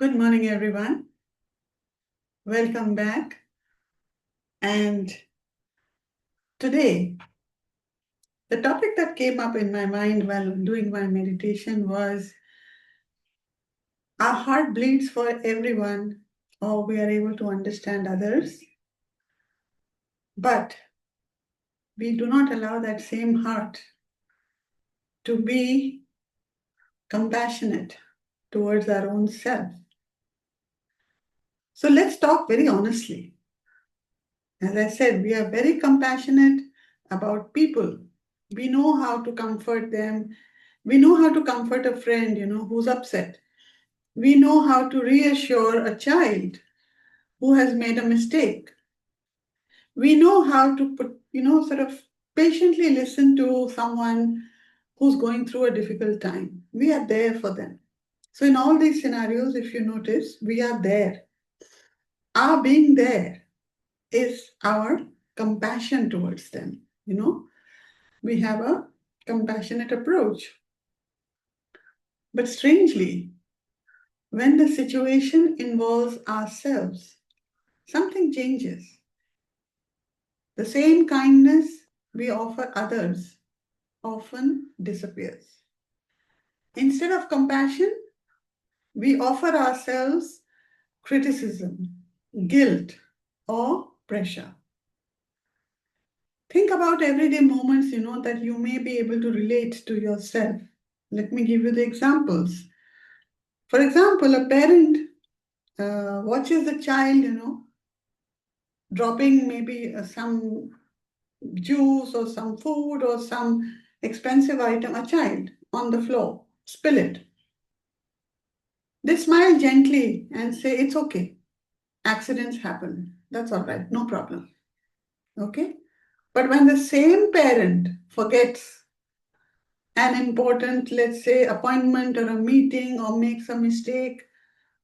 Good morning, everyone. Welcome back. And today, the topic that came up in my mind while doing my meditation was our heart bleeds for everyone, or we are able to understand others, but we do not allow that same heart to be compassionate towards our own self. So let's talk very honestly. As I said, we are very compassionate about people. We know how to comfort them. We know how to comfort a friend, who's upset. We know how to reassure a child who has made a mistake. We know how to sort of patiently listen to someone who's going through a difficult time. We are there for them. So in all these scenarios, if you notice, we are there. Our being there is our compassion towards them. We have a compassionate approach. But strangely, when the situation involves ourselves, something changes. The same kindness we offer others often disappears. Instead of compassion, we offer ourselves criticism, guilt, or pressure. Think about everyday moments, that you may be able to relate to yourself. Let me give you the examples. For example, a parent watches the child, dropping maybe some juice or some food or some expensive item, a child on the floor, spill it. They smile gently and say, it's okay. Accidents happen. That's all right. No problem. Okay. But when the same parent forgets an important, let's say, appointment or a meeting or makes a mistake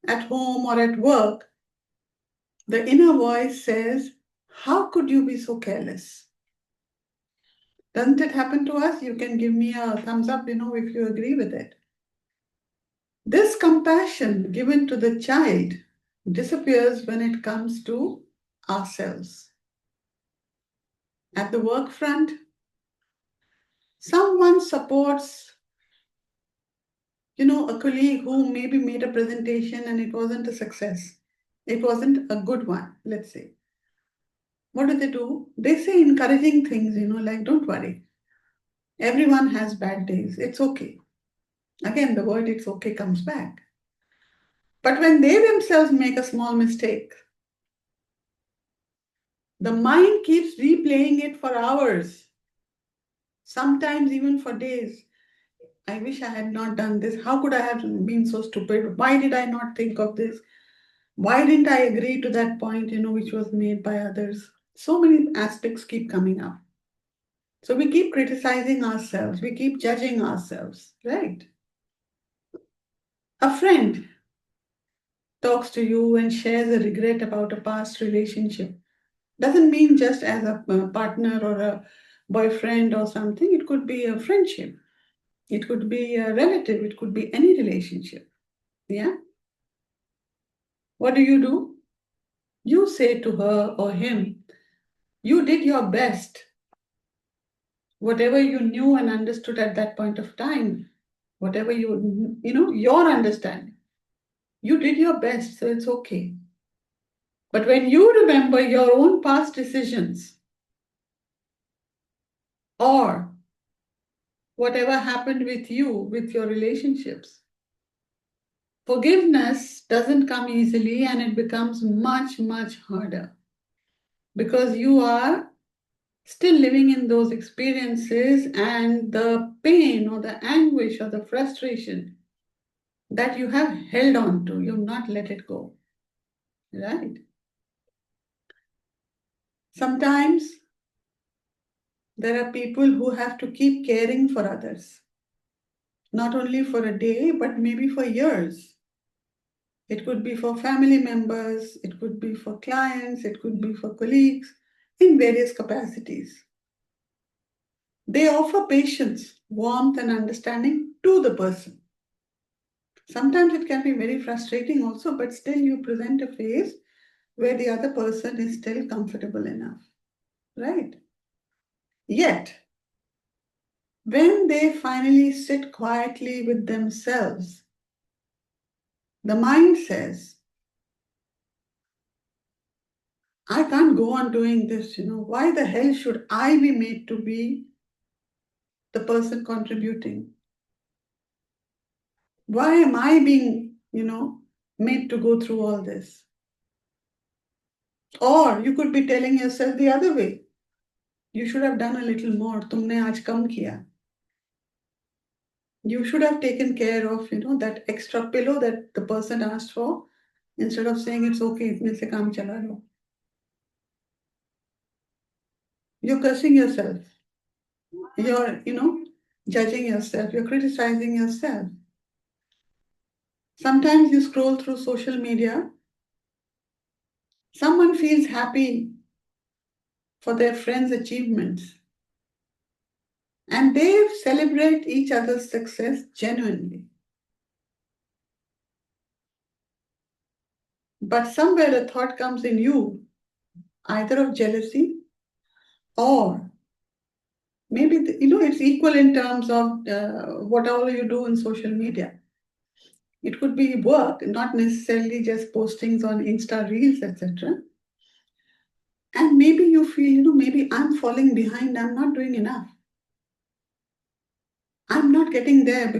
at home or at work, the inner voice says, how could you be so careless? Doesn't it happen to us? You can give me a thumbs up, if you agree with it. This compassion given to the child disappears when it comes to ourselves. At the work front, someone supports, a colleague who maybe made a presentation and it wasn't a success. It wasn't a good one, let's say. What do? They say encouraging things, like, don't worry. Everyone has bad days. It's okay. Again, the word it's okay comes back. But when they themselves make a small mistake, the mind keeps replaying it for hours, sometimes even for days. I wish I had not done this. How could I have been so stupid? Why did I not think of this? Why didn't I agree to that point, which was made by others? So many aspects keep coming up. So we keep criticizing ourselves. We keep judging ourselves, right? A friend talks to you and shares a regret about a past relationship. Doesn't mean just as a partner or a boyfriend or something. It could be a friendship. It could be a relative. It could be any relationship. Yeah. What do? You say to her or him, you did your best. Whatever you knew and understood at that point of time, whatever your understanding, you did your best, so it's okay. But when you remember your own past decisions or whatever happened with you, with your relationships, forgiveness doesn't come easily and it becomes much, much harder because you are still living in those experiences and the pain or the anguish or the frustration that you have held on to, you've not let it go, right? Sometimes there are people who have to keep caring for others, not only for a day, but maybe for years. It could be for family members, it could be for clients, it could be for colleagues in various capacities. They offer patience, warmth, and understanding to the person. Sometimes it can be very frustrating also, but still you present a face where the other person is still comfortable enough, right? Yet, when they finally sit quietly with themselves, the mind says, I can't go on doing this, why the hell should I be made to be the person contributing? Why am I being, made to go through all this? Or you could be telling yourself the other way. You should have done a little more. तुमने आज कम किया. You should have taken care of, that extra pillow that the person asked for, instead of saying it's okay, itne se kaam chala lo. You're cursing yourself. You're, judging yourself. You're criticizing yourself. Sometimes you scroll through social media. Someone feels happy for their friends' achievements. And they celebrate each other's success genuinely. But somewhere a thought comes in you, either of jealousy or maybe, it's equal in terms of what all you do in social media. It could be work, not necessarily just postings on Insta Reels, etc. And maybe you feel, maybe I'm falling behind, I'm not doing enough. I'm not getting there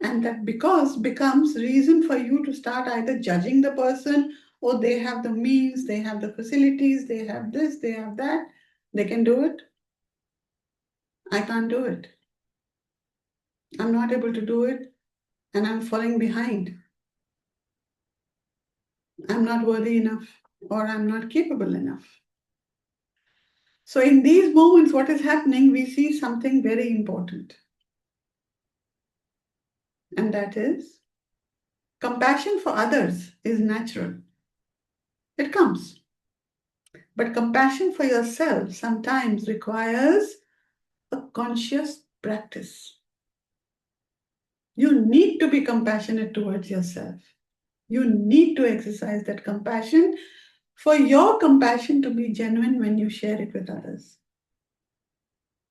and that because becomes reason for you to start either judging the person, or they have the means, they have the facilities, they have this, they have that, they can do it. I can't do it. I'm not able to do it, and I'm falling behind. I'm not worthy enough, or I'm not capable enough. So in these moments, what is happening, we see something very important. And that is, compassion for others is natural. It comes. But compassion for yourself sometimes requires a conscious practice. You need to be compassionate towards yourself. You need to exercise that compassion for your compassion to be genuine when you share it with others.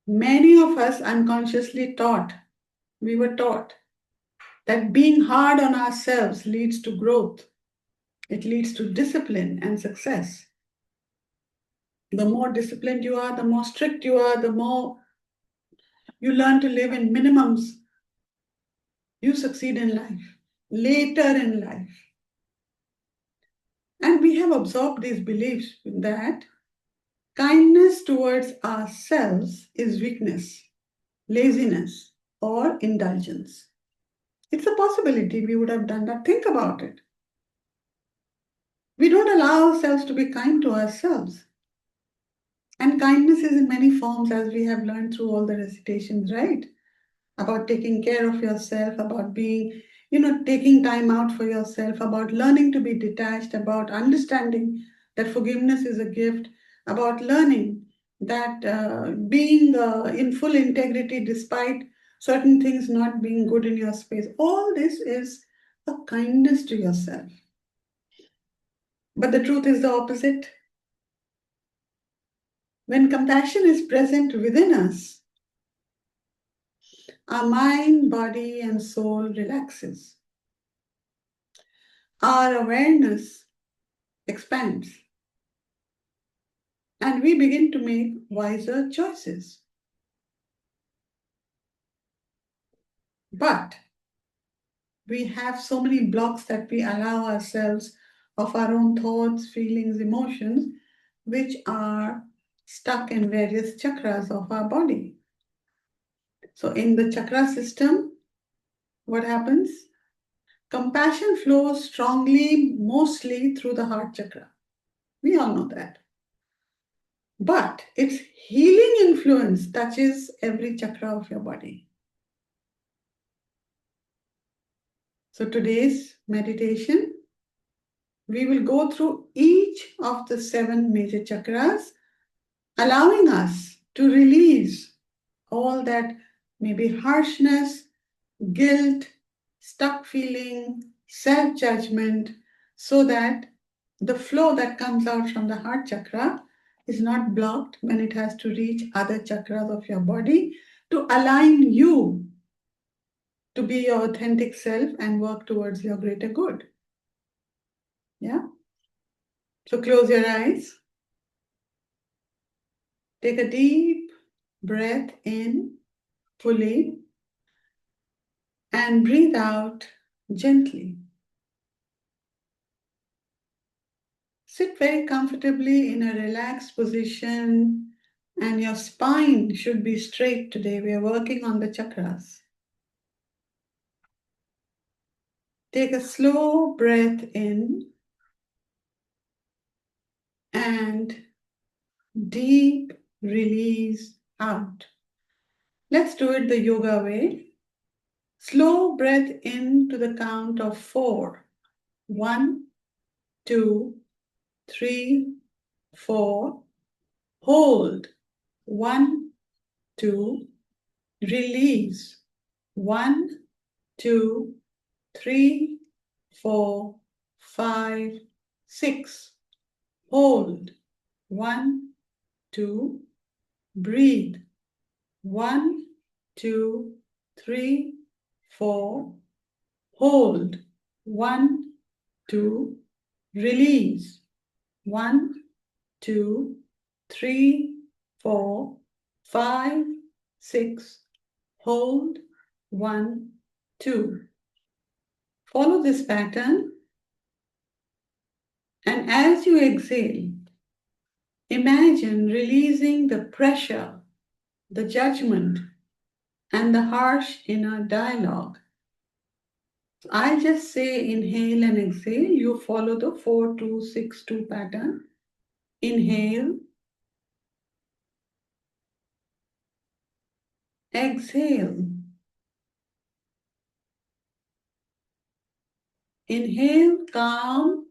Many of us unconsciously we were taught that being hard on ourselves leads to growth. It leads to discipline and success. The more disciplined you are, the more strict you are, the more you learn to live in minimums, you succeed in life, later in life. And we have absorbed these beliefs that kindness towards ourselves is weakness, laziness, or indulgence. It's a possibility we would have done that. Think about it. We don't allow ourselves to be kind to ourselves. And kindness is in many forms, as we have learned through all the recitations, right? About taking care of yourself, about being, taking time out for yourself, about learning to be detached, about understanding that forgiveness is a gift, about learning that being in full integrity despite certain things not being good in your space. All this is a kindness to yourself. But the truth is the opposite. When compassion is present within us, our mind, body, and soul relaxes. Our awareness expands. And we begin to make wiser choices. But we have so many blocks that we allow ourselves of our own thoughts, feelings, emotions, which are stuck in various chakras of our body. So in the chakra system, what happens? Compassion flows strongly, mostly through the heart chakra. We all know that. But its healing influence touches every chakra of your body. So today's meditation, we will go through each of the 7 major chakras, allowing us to release all that maybe harshness, guilt, stuck feeling, self-judgment, so that the flow that comes out from the heart chakra is not blocked when it has to reach other chakras of your body to align you to be your authentic self and work towards your greater good. Yeah? So close your eyes. Take a deep breath in fully and breathe out gently. Sit very comfortably in a relaxed position, and your spine should be straight today. We are working on the chakras. Take a slow breath in and deep release out. Let's do it the yoga way. Slow breath in to the count of 4. 1, 2, 3, 4. Hold. 1, 2. Release. 1, 2, 3, 4, 5, 6. Hold. 1, 2. Breathe. 1, 2, 3, 4. Hold. 1, 2. Release. 1, 2, 3, 4, 5, 6. Hold. 1, 2. Follow this pattern, and as you exhale, imagine releasing the pressure, the judgment, and the harsh inner dialogue. So I'll just say inhale and exhale. You follow the 4-2-6-2 pattern. Inhale, exhale. Inhale, calm.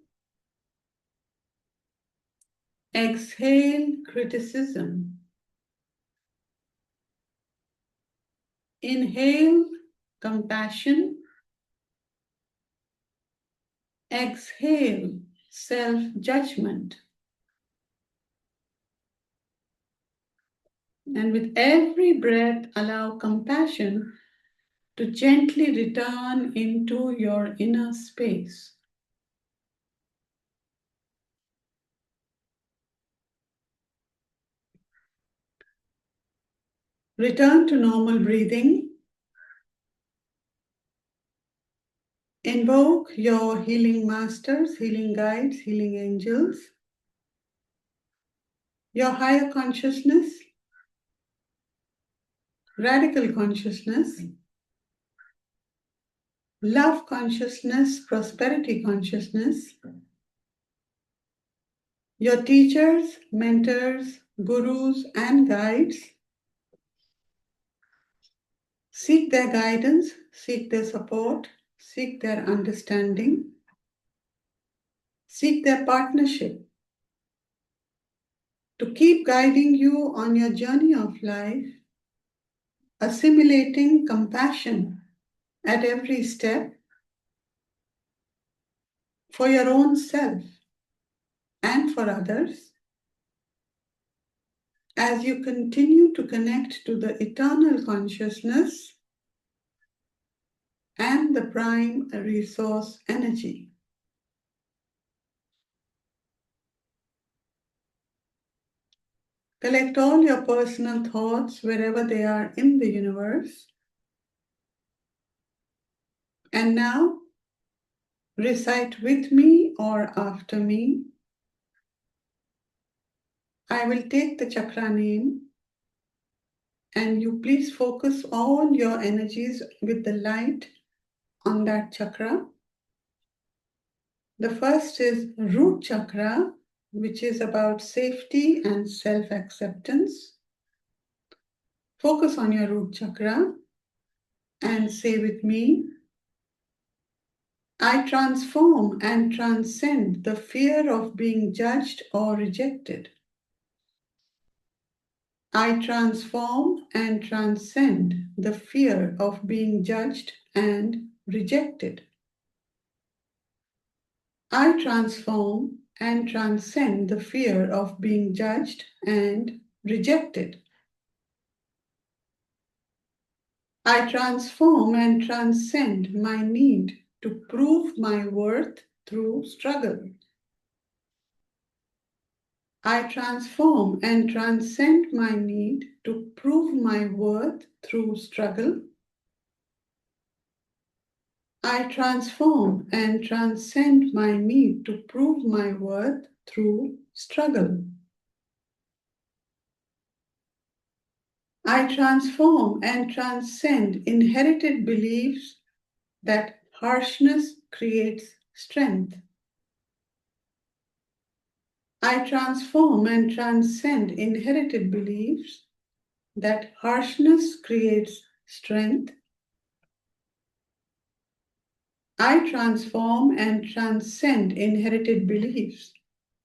Exhale, criticism. Inhale, compassion. Exhale, self-judgment. And with every breath, allow compassion to gently return into your inner space. Return to normal breathing. Invoke your healing masters, healing guides, healing angels, your higher consciousness, radical consciousness, love consciousness, prosperity consciousness, your teachers, mentors, gurus, and guides. Seek their guidance, seek their support, seek their understanding, seek their partnership to keep guiding you on your journey of life, assimilating compassion at every step for your own self and for others as you continue to connect to the eternal consciousness and the prime resource energy. Collect all your personal thoughts wherever they are in the universe. And now, recite with me or after me. I will take the chakra name, and you please focus all your energies with the light on that chakra. The first is root chakra, which is about safety and self-acceptance. Focus on your root chakra and say with me, I transform and transcend the fear of being judged or rejected. I transform and transcend the fear of being judged and rejected. I transform and transcend the fear of being judged and rejected. I transform and transcend my need to prove my worth through struggle. I transform and transcend my need to prove my worth through struggle. I transform and transcend my need to prove my worth through struggle. I transform and transcend inherited beliefs that harshness creates strength. I transform and transcend inherited beliefs that harshness creates strength. I transform and transcend inherited beliefs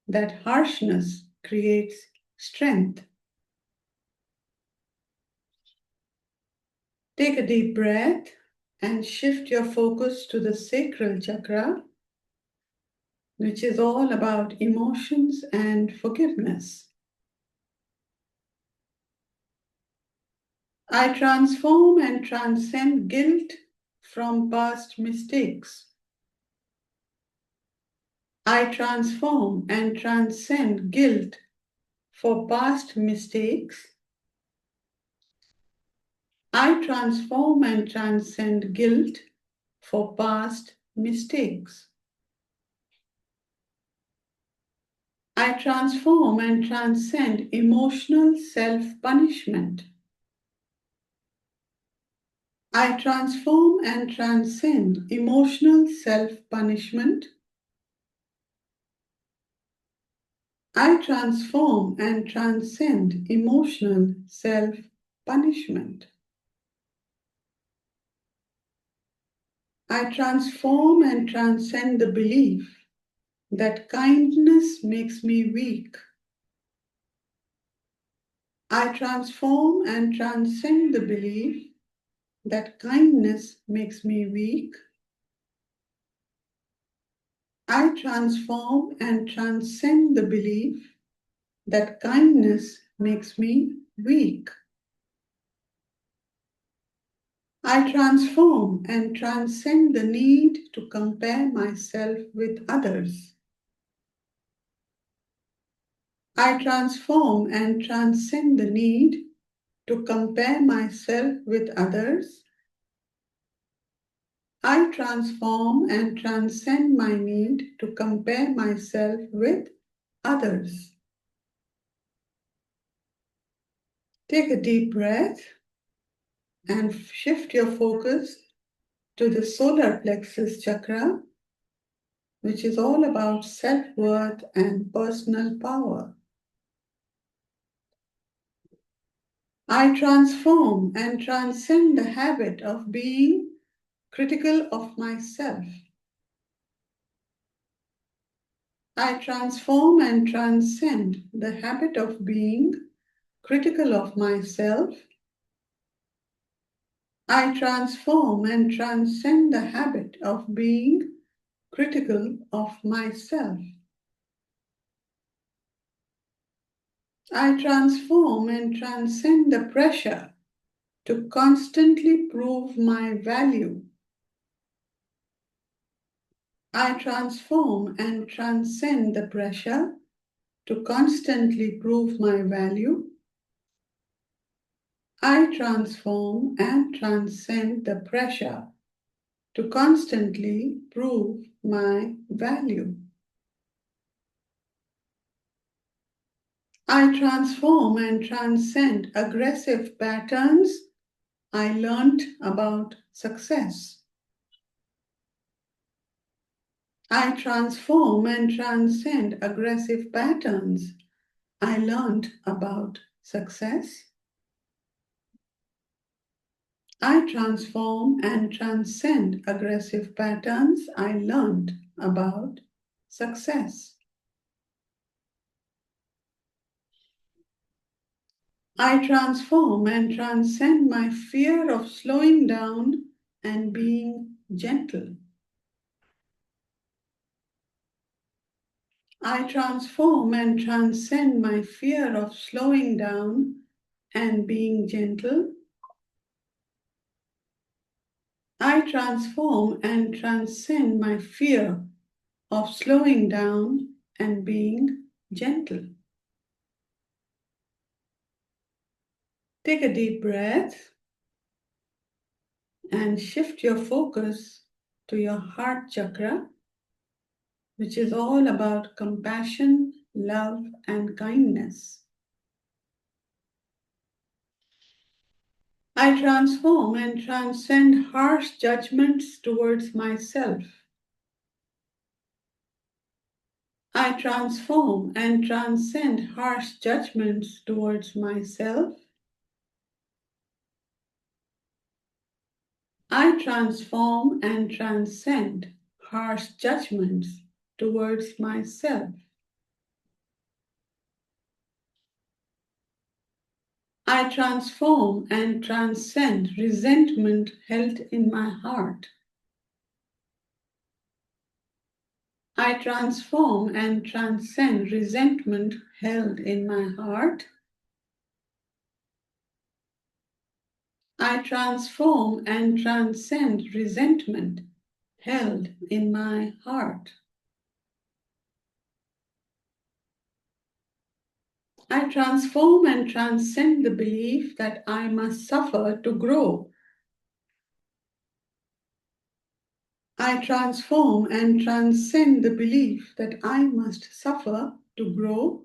that harshness creates strength. Take a deep breath and shift your focus to the sacral chakra, which is all about emotions and forgiveness. I transform and transcend guilt from past mistakes. I transform and transcend guilt for past mistakes. I transform and transcend guilt for past mistakes. I transform and transcend emotional self-punishment. I transform and transcend emotional self-punishment. I transform and transcend emotional self-punishment. I transform and transcend the belief that kindness makes me weak. I transform and transcend the belief that kindness makes me weak. I transform and transcend the belief that kindness makes me weak. I transform and transcend the need to compare myself with others. I transform and transcend the need to compare myself with others. I transform and transcend my need to compare myself with others. Take a deep breath and shift your focus to the solar plexus chakra, which is all about self-worth and personal power. I transform and transcend the habit of being critical of myself. I transform and transcend the habit of being critical of myself. I transform and transcend the habit of being critical of myself. I transform and transcend the pressure to constantly prove my value. I transform and transcend the pressure to constantly prove my value. I transform and transcend the pressure to constantly prove my value. I transform and transcend aggressive patterns I learned about success. I transform and transcend aggressive patterns I learned about success. I transform and transcend aggressive patterns I learned about success. I transform and transcend my fear of slowing down and being gentle. I transform and transcend my fear of slowing down and being gentle. I transform and transcend my fear of slowing down and being gentle. Take a deep breath and shift your focus to your heart chakra, which is all about compassion, love, and kindness. I transform and transcend harsh judgments towards myself. I transform and transcend harsh judgments towards myself. I transform and transcend harsh judgments towards myself. I transform and transcend resentment held in my heart. I transform and transcend resentment held in my heart. I transform and transcend resentment held in my heart. I transform and transcend the belief that I must suffer to grow. I transform and transcend the belief that I must suffer to grow.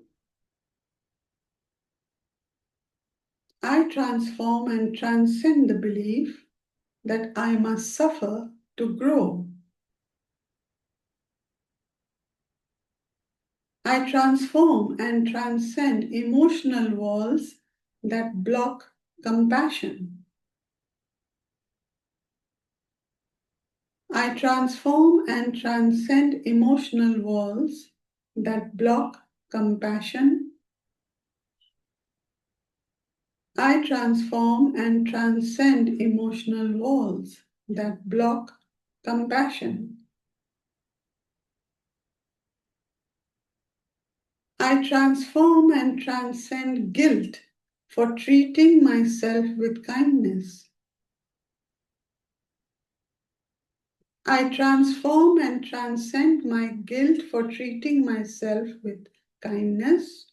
I transform and transcend the belief that I must suffer to grow. I transform and transcend emotional walls that block compassion. I transform and transcend emotional walls that block compassion. I transform and transcend emotional walls that block compassion. I transform and transcend guilt for treating myself with kindness. I transform and transcend my guilt for treating myself with kindness.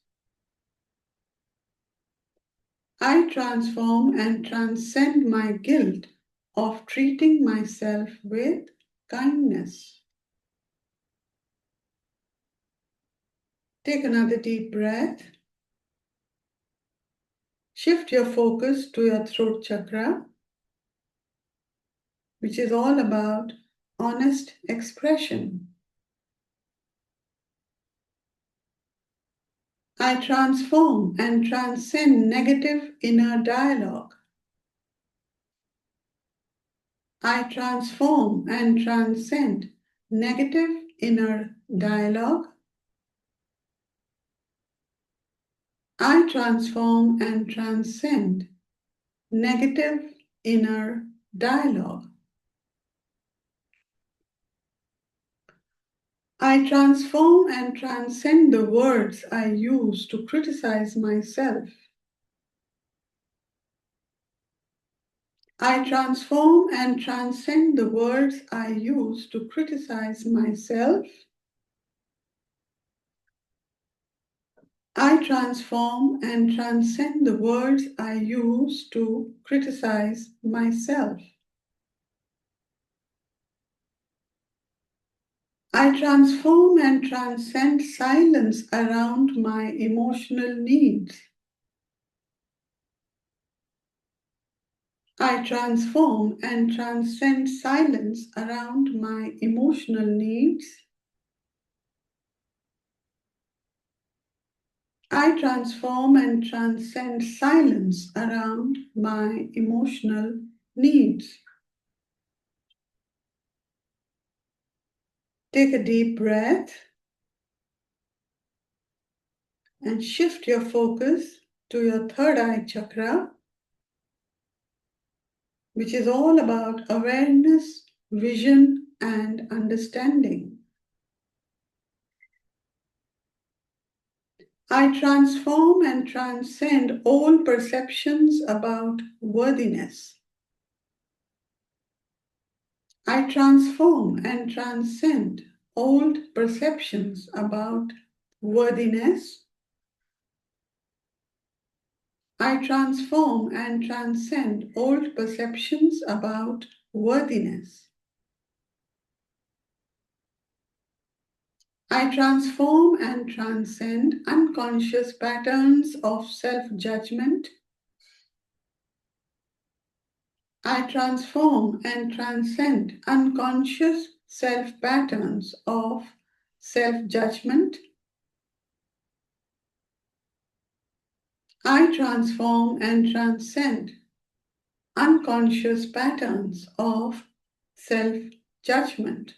I transform and transcend my guilt of treating myself with kindness. Take another deep breath. Shift your focus to your throat chakra, which is all about honest expression. I transform and transcend negative inner dialogue. I transform and transcend negative inner dialogue. I transform and transcend negative inner dialogue. I transform and transcend the words I use to criticize myself. I transform and transcend the words I use to criticize myself. I transform and transcend the words I use to criticize myself. I transform and transcend silence around my emotional needs. I transform and transcend silence around my emotional needs. I transform and transcend silence around my emotional needs. Take a deep breath and shift your focus to your third eye chakra, which is all about awareness, vision, and understanding. I transform and transcend all perceptions about worthiness. I transform and transcend old perceptions about worthiness. I transform and transcend old perceptions about worthiness. I transform and transcend unconscious patterns of self-judgment. I transform and transcend unconscious self-patterns of self-judgment. I transform and transcend unconscious patterns of self-judgment.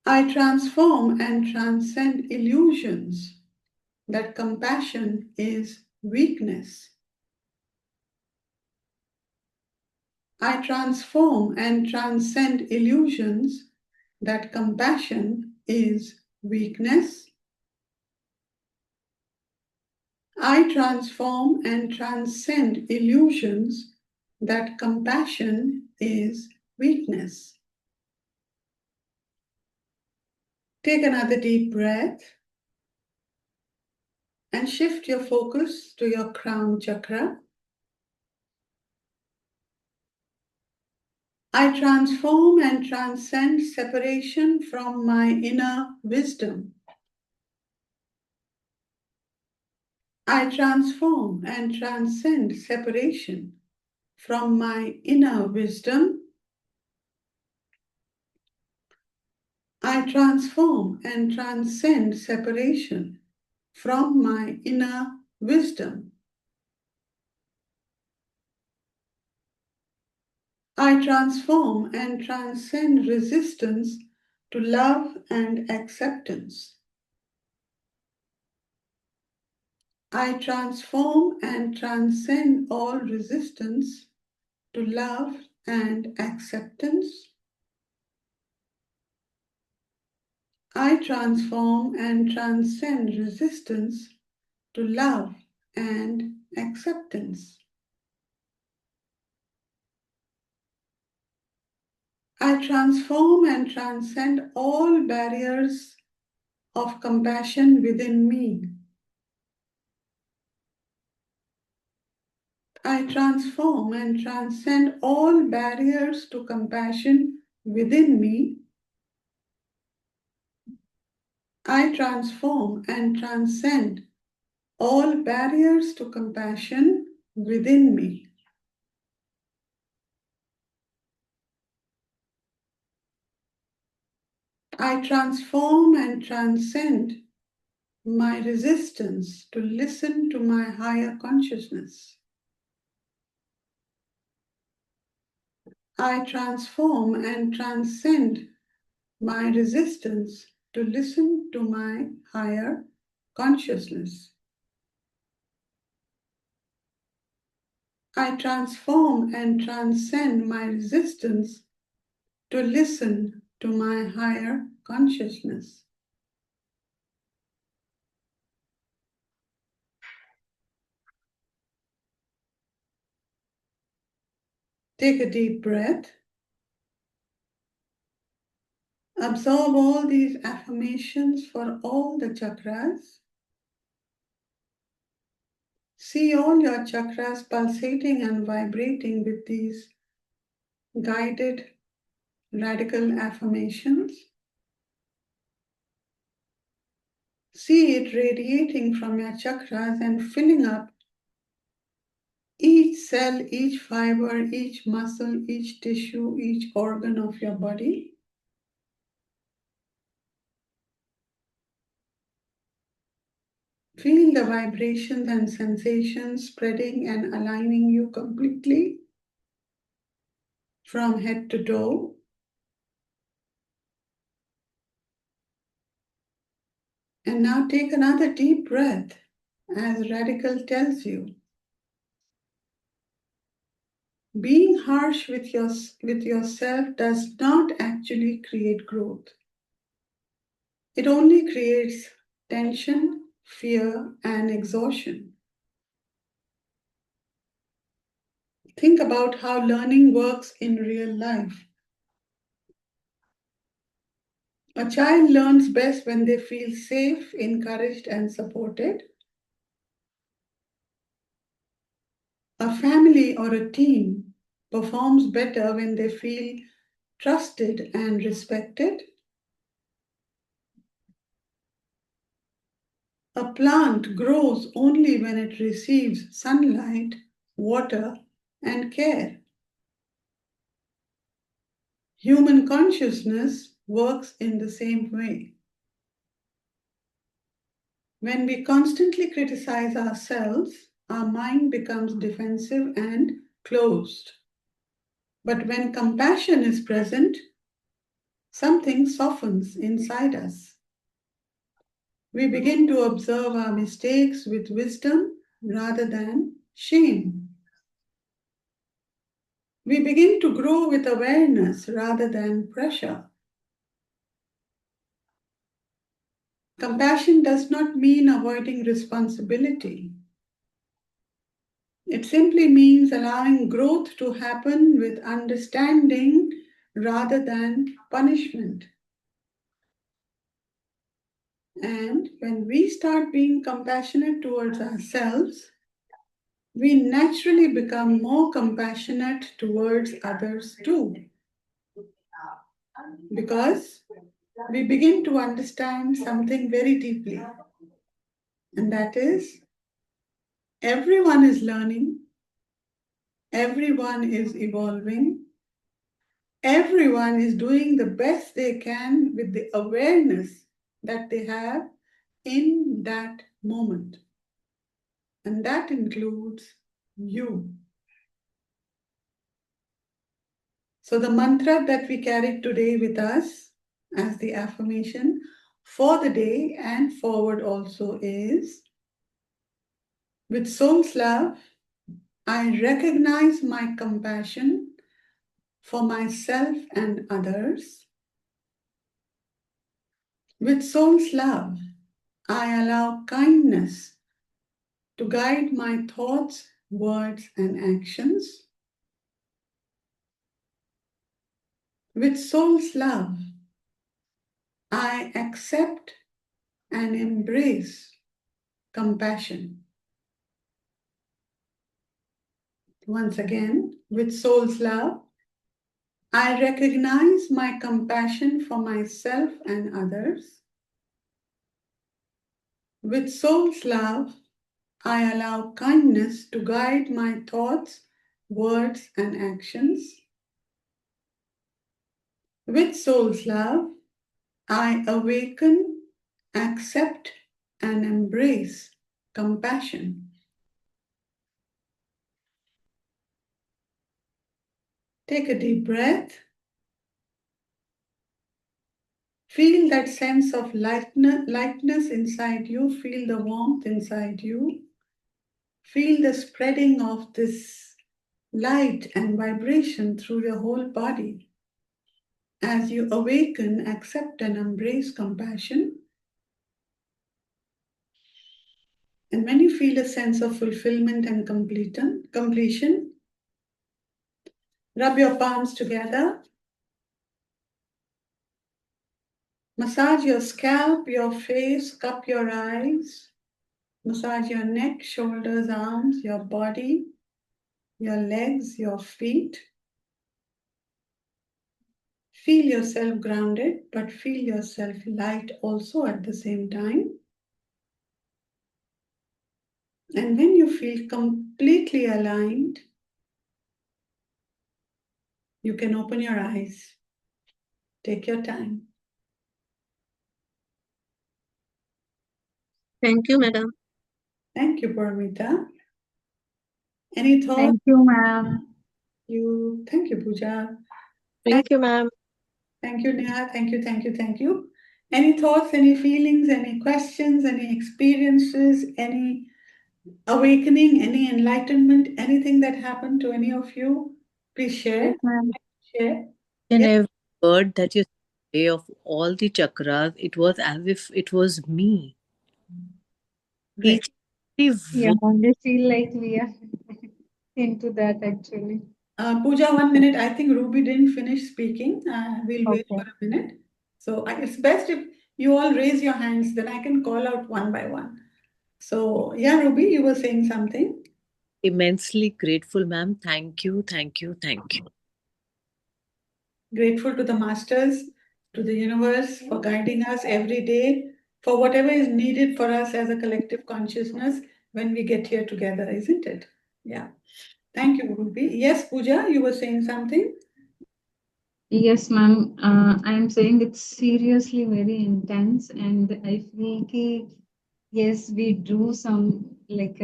I transform and transcend illusions that compassion is weakness. I transform and transcend illusions that compassion is weakness. I transform and transcend illusions that compassion is weakness. Take another deep breath and shift your focus to your crown chakra. I transform and transcend separation from my inner wisdom. I transform and transcend separation from my inner wisdom. I transform and transcend separation from my inner wisdom. I transform and transcend resistance to love and acceptance. I transform and transcend all resistance to love and acceptance. I transform and transcend resistance to love and acceptance. I transform and transcend all barriers of compassion within me. I transform and transcend all barriers to compassion within me. I transform and transcend all barriers to compassion within me. I transform and transcend my resistance to listen to my higher consciousness. I transform and transcend my resistance to listen to my higher consciousness. I transform and transcend my resistance to listen to my higher consciousness. Take a deep breath. Absorb all these affirmations for all the chakras. See all your chakras pulsating and vibrating with these guided radical affirmations. See it radiating from your chakras and filling up each cell, each fiber, each muscle, each tissue, each organ of your body. Feel the vibrations and sensations spreading and aligning you completely from head to toe. And now take another deep breath as Radical tells you. Being harsh with yourself does not actually create growth. It only creates tension, fear, and exhaustion. Think about how learning works in real life. A child learns best when they feel safe, encouraged, and supported. A family or a team performs better when they feel trusted and respected. A plant grows only when it receives sunlight, water, and care. Human consciousness works in the same way. When we constantly criticize ourselves, our mind becomes defensive and closed. But when compassion is present, something softens inside us. We begin to observe our mistakes with wisdom rather than shame. We begin to grow with awareness rather than pressure. Compassion does not mean avoiding responsibility. It simply means allowing growth to happen with understanding rather than punishment. And when we start being compassionate towards ourselves, we naturally become more compassionate towards others too. Because we begin to understand something very deeply, and that is everyone is learning, everyone is evolving, everyone is doing the best they can with the awareness that they have in that moment. And that includes you. So, the mantra that we carried today with us as the affirmation for the day and forward also is with soul's love, I recognize my compassion for myself and others. With soul's love, I allow kindness to guide my thoughts, words, and actions. With soul's love, I accept and embrace compassion. Once again, with soul's love, I recognize my compassion for myself and others. With soul's love, I allow kindness to guide my thoughts, words, and actions. With soul's love, I awaken, accept, and embrace compassion. Take a deep breath. Feel that sense of lightness inside you. Feel the warmth inside you. Feel the spreading of this light and vibration through your whole body. As you awaken, accept, and embrace compassion. And when you feel a sense of fulfillment and completion, rub your palms together. Massage your scalp, your face, cup your eyes. Massage your neck, shoulders, arms, your body, your legs, your feet. Feel yourself grounded, but feel yourself light also at the same time. And when you feel completely aligned, you can open your eyes. Take your time. Thank you, madam. Thank you, Paramita. Any thoughts? Thank you, ma'am. Thank you, Pooja. Thank you, ma'am. Thank you, Neha. Thank you. Any thoughts, any feelings, any questions, any experiences, any awakening, any enlightenment, anything that happened to any of you Please Yes, share. ma'am. Share. And Yes, every word that you say of all the chakras, it was as if it was me. great. Each and every Yeah, word. we feel like we are into that actually. Pooja, 1 minute. I think Ruby didn't finish speaking. We'll wait Okay. for a minute. So it's best if you all raise your hands, then I can call out one by one. So, yeah, Ruby, you were saying something. Immensely grateful, ma'am. Thank you, thank you, thank you. Grateful to the masters, to the universe for guiding us every day, for whatever is needed for us as a collective consciousness when we get here together, isn't it? Yeah. Thank you, Ruby. Yes, Pooja, you were saying something? Yes, ma'am. I am saying it's seriously very intense, and I feel ki, yes, we do some like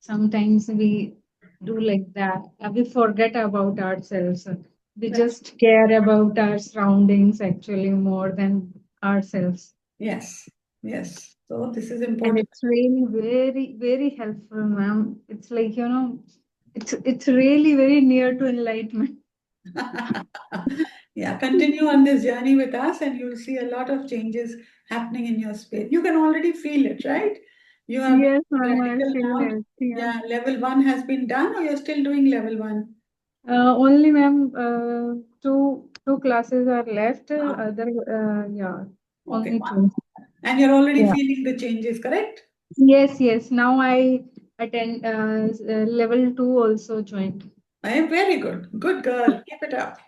sometimes we do like that. We forget about ourselves. We That's just care about our surroundings actually more than ourselves. yes, yes. So this is And important. it's really very, very helpful, ma'am. It's like, it's really very near to enlightenment. Yeah, continue on this journey with us, and you'll see a lot of changes happening in your space. You can already feel it, right? You have been Yes, ma'am, I radical feel now. it. Yeah. Yeah, level one has been done, or you're still doing level one? Only, ma'am, two classes are left. Ah, Yeah, okay, only one. two. And you're already Yeah. feeling the changes, correct? Yes, yes. Now I attend level two also joined. I am very good. Good girl. Keep it up.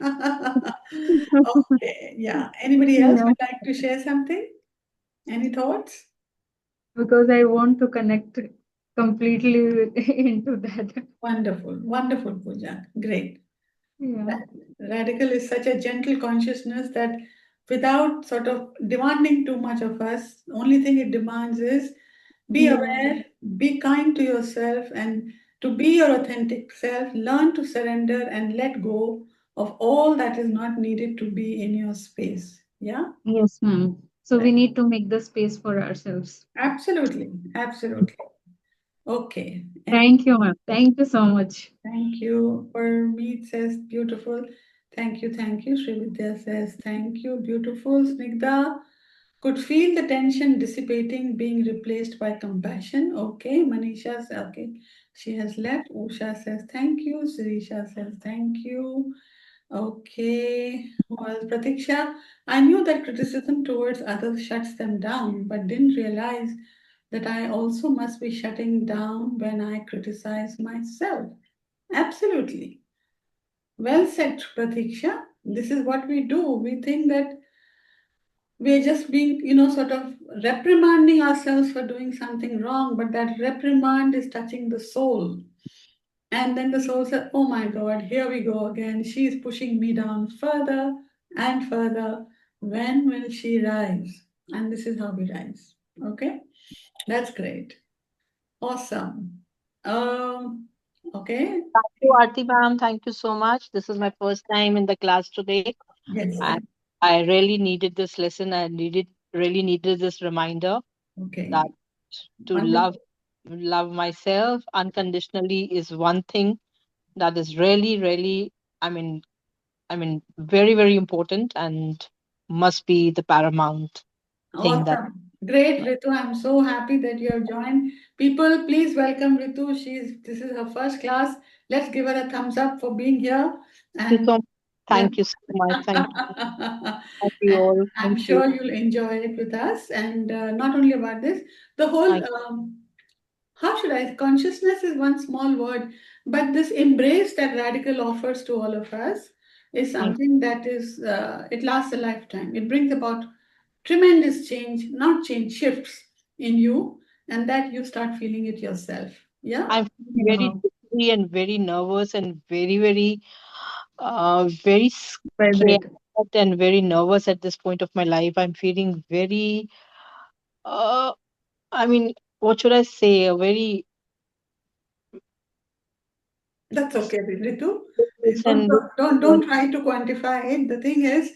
Okay, yeah. Anybody else Yeah, would like to share something? Any thoughts? because I want to connect completely into that. Wonderful, wonderful, Pooja. Great. Yeah. Radical is such a gentle consciousness that without sort of demanding too much of us, the only thing it demands is be Yeah. aware, be kind to yourself, and to be your authentic self, learn to surrender and let go of all that is not needed to be in your space. Yeah? Yes, ma'am. So Right. we need to make the space for ourselves. Absolutely. Absolutely. Okay. Any Thank you, ma'am. Thank you so much. thank you. Parmeet says beautiful. Thank you, thank you. Srividya says thank you. Beautiful. Snigdha could feel the tension dissipating, being replaced by compassion. Okay. Manisha says, okay. She has left. Usha says thank you. Sirisha says thank you. Okay. Who else? Pratiksha, I knew that criticism towards others shuts them down, but didn't realize that I also must be shutting down when I criticize myself. Absolutely. Well said, Pratiksha. This is what we do. We think that we're just being, sort of reprimanding ourselves for doing something wrong, but that reprimand is touching the soul. And then the soul said, oh my God, here we go again. She is pushing me down further and further. When will she rise? And this is how we rise. Okay? That's great. Awesome. Okay. Thank you, Aarti ma'am. Thank you so much. This is my first time in the class today, Yes. and I really needed this lesson. I really needed this reminder that Okay. to Wonderful. love myself unconditionally is one thing that is really, I mean, very, very important and must be the paramount thing that. Awesome. Great, Ritu. I'm so happy that you have joined. People, please welcome Ritu. This is her first class. Let's give her a thumbs up for being here. Thank you And so much. yeah. Thank you so much. Thank you And all. I'm Thank you. sure you'll enjoy it with us. And not only about this, the whole, Thank how should I, consciousness is one small word, but this embrace that radical offers to all of us is thank something that is, it lasts a lifetime. It brings about tremendous change, not change, shifts in you, and that you start feeling it yourself. Yeah? I'm very Yeah. jittery and very nervous and very scared Vibrate. and very nervous at this point of my life. I'm feeling very, uh, I mean, what should I say? A very That's okay, Ritu. this Don't, and don't try to quantify it. The thing is,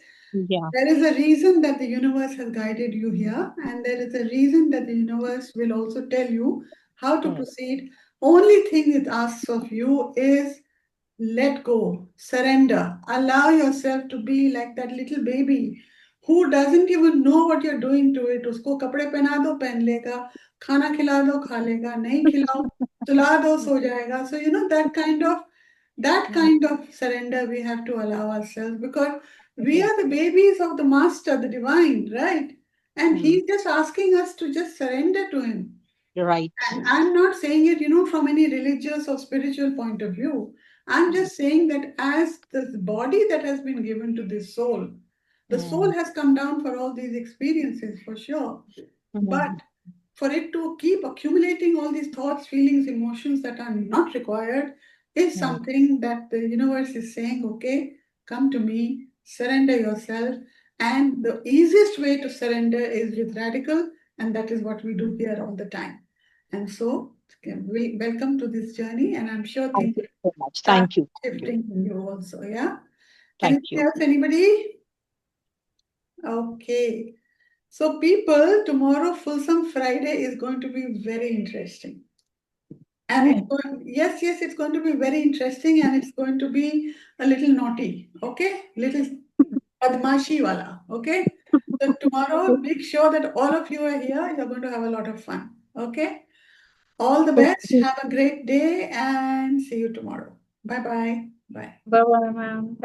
yeah. there is a reason that the universe has guided you here, and there is a reason that the universe will also tell you how to Hmm. proceed. Only thing it asks of you is let go, surrender, allow yourself to be like that little baby who doesn't even know what you're doing to it. उसको कपड़े पहना दो पहन लेगा, खाना खिला दो खा लेगा, नहीं खिलाओ सुला दो सो जाएगा. So that kind of surrender we have to allow ourselves, because we Mhm. are the babies of the master, the divine, right? And Mm. he's just asking us to just surrender to him. You're right. And I'm not saying it, from any religious or spiritual point of view. I'm Mm. just saying that as the body that has been given to this soul, the soul Mm. has come down for all these experiences for sure. But Mm. for it to keep accumulating all these thoughts, feelings, emotions that are not required is Mm. something that the universe is saying, okay, come to me, surrender yourself. And the easiest way to surrender is with radical, and that is what we do here all the time. And so, we welcome to this journey, and I'm sure Thank things you so much. start Thank you. shifting in you also. Yeah. Thank Anything you. else, anybody? Okay. So, people, tomorrow, Fulsome Friday is going to be very interesting. And it's Oh, going, yes, it's going to be very interesting, and it's going to be a little naughty, okay? Little badmashi wala, okay? So tomorrow, make sure that all of you are here. You're going to have a lot of fun, okay? All the best. okay. Have a great day, and see you tomorrow. Bye bye. Bye. Bye bye, ma'am.